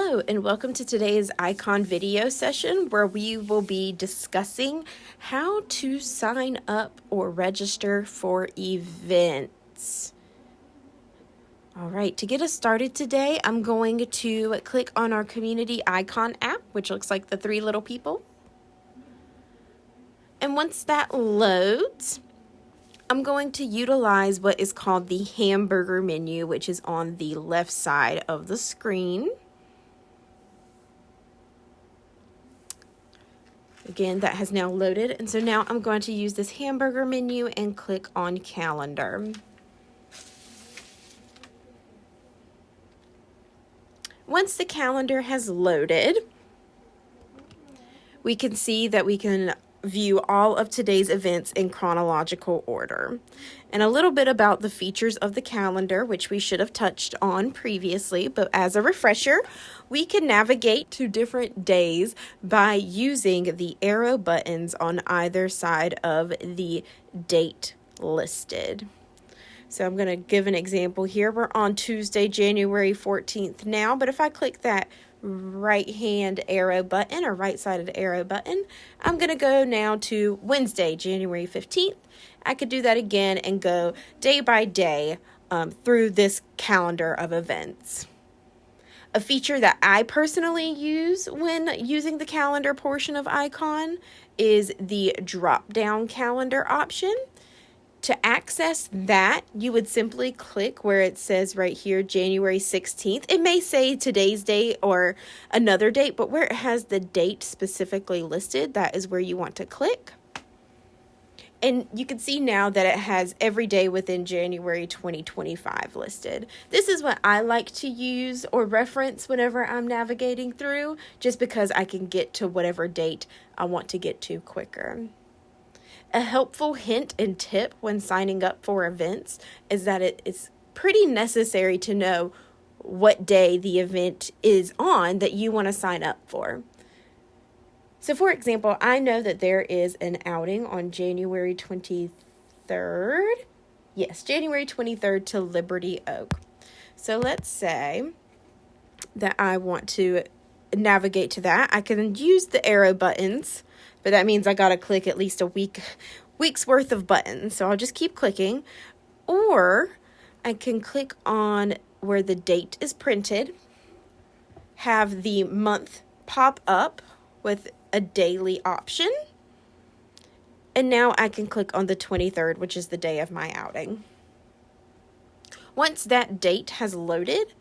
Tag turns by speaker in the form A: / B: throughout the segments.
A: Hello and welcome to today's Icon video session where we will be discussing how to sign up or register for events. All right, to get us started today, I'm going to click on our Community Icon app, which looks like the three little people. And once that loads, I'm going to utilize what is called the hamburger menu, which is on the left side of the screen. Again, that has now loaded, and so now I'm going to use this hamburger menu and click on calendar. Once the calendar has loaded, we can see that we can view all of today's events in chronological order. And a little bit about the features of the calendar, which we should have touched on previously, but as a refresher, we can navigate to different days by using the arrow buttons on either side of the date listed. So I'm going to give an example here. We're on Tuesday, January 14th now, but if I click that right hand arrow button or right sided arrow button, I'm going to go now to Wednesday, January 15th. I could do that again and go day by day through this calendar of events. A feature that I personally use when using the calendar portion of Icon is the drop down calendar option. To access that, you would simply click where it says right here, January 16th. It may say today's date or another date, but where it has the date specifically listed, that is where you want to click. And you can see now that it has every day within January 2025 listed. This is what I like to use or reference whenever I'm navigating through, just because I can get to whatever date I want to get to quicker. A helpful hint and tip when signing up for events is that it is pretty necessary to know what day the event is on that you want to sign up for. So for example, I know that there is an outing on January 23rd. Yes, January 23rd to Liberty Oak. So let's say that I want to navigate to that. I can use the arrow buttons, but that means I got to click at least a week's worth of buttons. So I'll just keep clicking, or I can click on where the date is printed, have the month pop up with a daily option, and now I can click on the 23rd, which is the day of my outing. Once that date has loaded,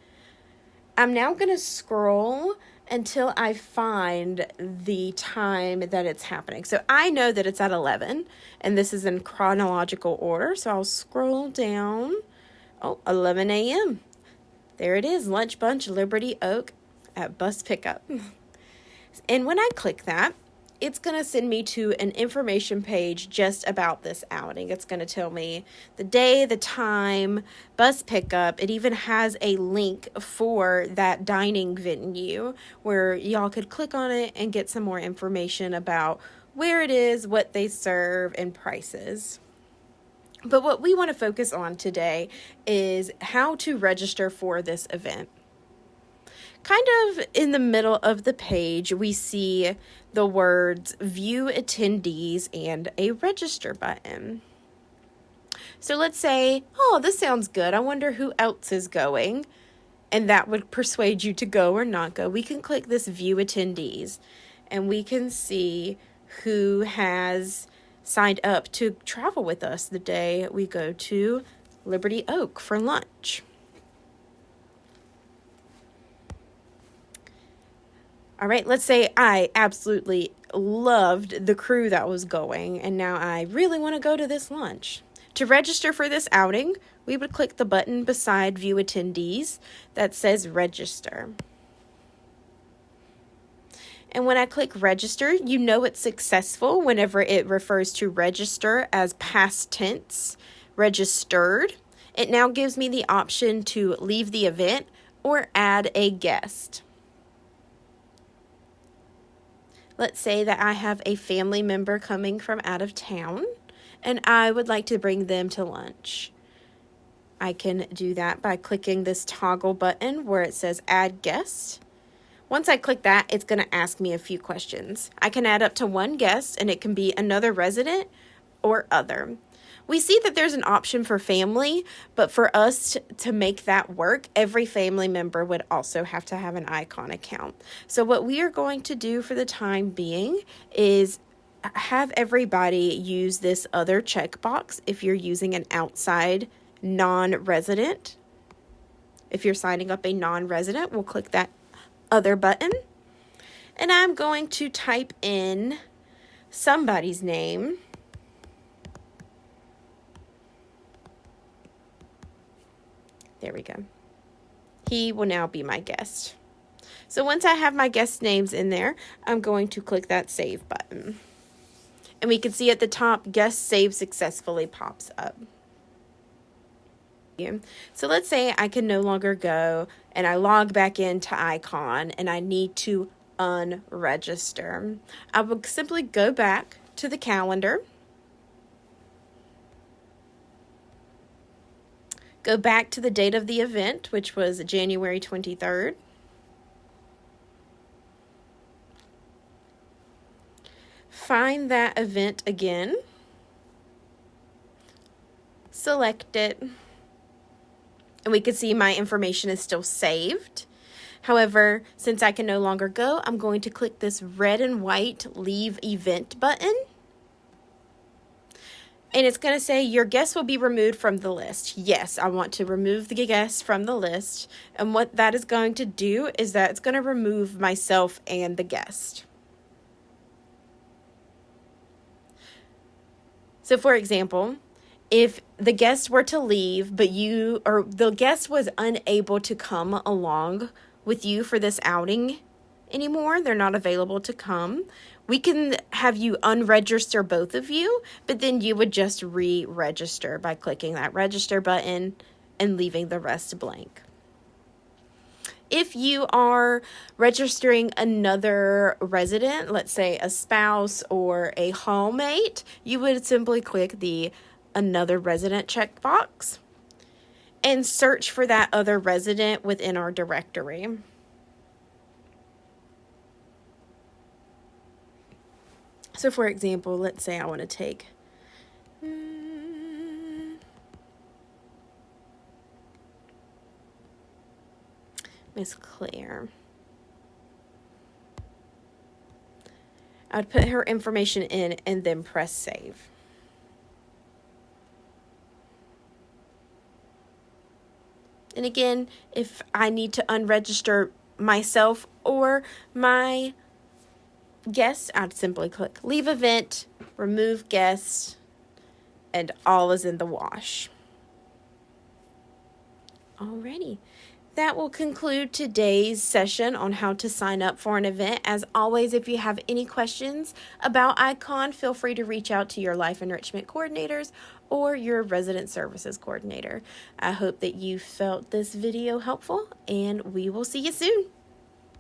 A: I'm now going to scroll until I find the time that it's happening. So I know that it's at 11, and this is in chronological order. So I'll scroll down. Oh, 11 a.m. There it is, Lunch Bunch, Liberty Oak at bus pickup. And when I click that, it's going to send me to an information page just about this outing. It's going to tell me the day, the time, bus pickup. It even has a link for that dining venue where y'all could click on it and get some more information about where it is, what they serve, and prices. But what we want to focus on today is how to register for this event. Kind of in the middle of the page, we see the words View Attendees and a Register button. So let's say, oh, this sounds good. I wonder who else is going. And that would persuade you to go or not go. We can click this View Attendees, and we can see who has signed up to travel with us the day we go to Liberty Oak for lunch. All right, let's say I absolutely loved the crew that was going, and now I really want to go to this lunch. To register for this outing, we would click the button beside View Attendees that says Register. And when I click Register, you know it's successful whenever it refers to register as past tense, registered. It now gives me the option to leave the event or add a guest. Let's say that I have a family member coming from out of town, and I would like to bring them to lunch. I can do that by clicking this toggle button where it says Add Guest. Once I click that, it's going to ask me a few questions. I can add up to one guest, and it can be another resident or other. We see that there's an option for family, but for us to make that work, every family member would also have to have an Icon account. So what we are going to do for the time being is have everybody use this other checkbox if you're using an outside non-resident. If you're signing up a non-resident, we'll click that other button. And I'm going to type in somebody's name. There we go. He will now be my guest. So once I have my guest names in there, I'm going to click that save button. And we can see at the top, guest save successfully pops up. So let's say I can no longer go and I log back into Icon and I need to unregister. I will simply go back to the calendar. Go back to the date of the event, which was January 23rd. Find that event again. Select it. And we can see my information is still saved. However, since I can no longer go, I'm going to click this red and white Leave Event button. And it's going to say your guest will be removed from the list. Yes, I want to remove the guest from the list. And what that is going to do is that it's going to remove myself and the guest. So for example, if the guest were to leave, but the guest was unable to come along with you for this outing anymore, they're not available to come, we can have you unregister both of you, but then you would just re-register by clicking that register button and leaving the rest blank. If you are registering another resident, let's say a spouse or a hallmate, you would simply click the another resident checkbox and search for that other resident within our directory. So for example, let's say I want to take Miss Claire. I would put her information in and then press save. And again, if I need to unregister myself or my guest, I'd simply click leave event, remove guest, and all is in the wash. Alrighty. That will conclude today's session on how to sign up for an event. As always, if you have any questions about Icon, feel free to reach out to your life enrichment coordinators or your resident services coordinator. I hope that you felt this video helpful, and we will see you soon.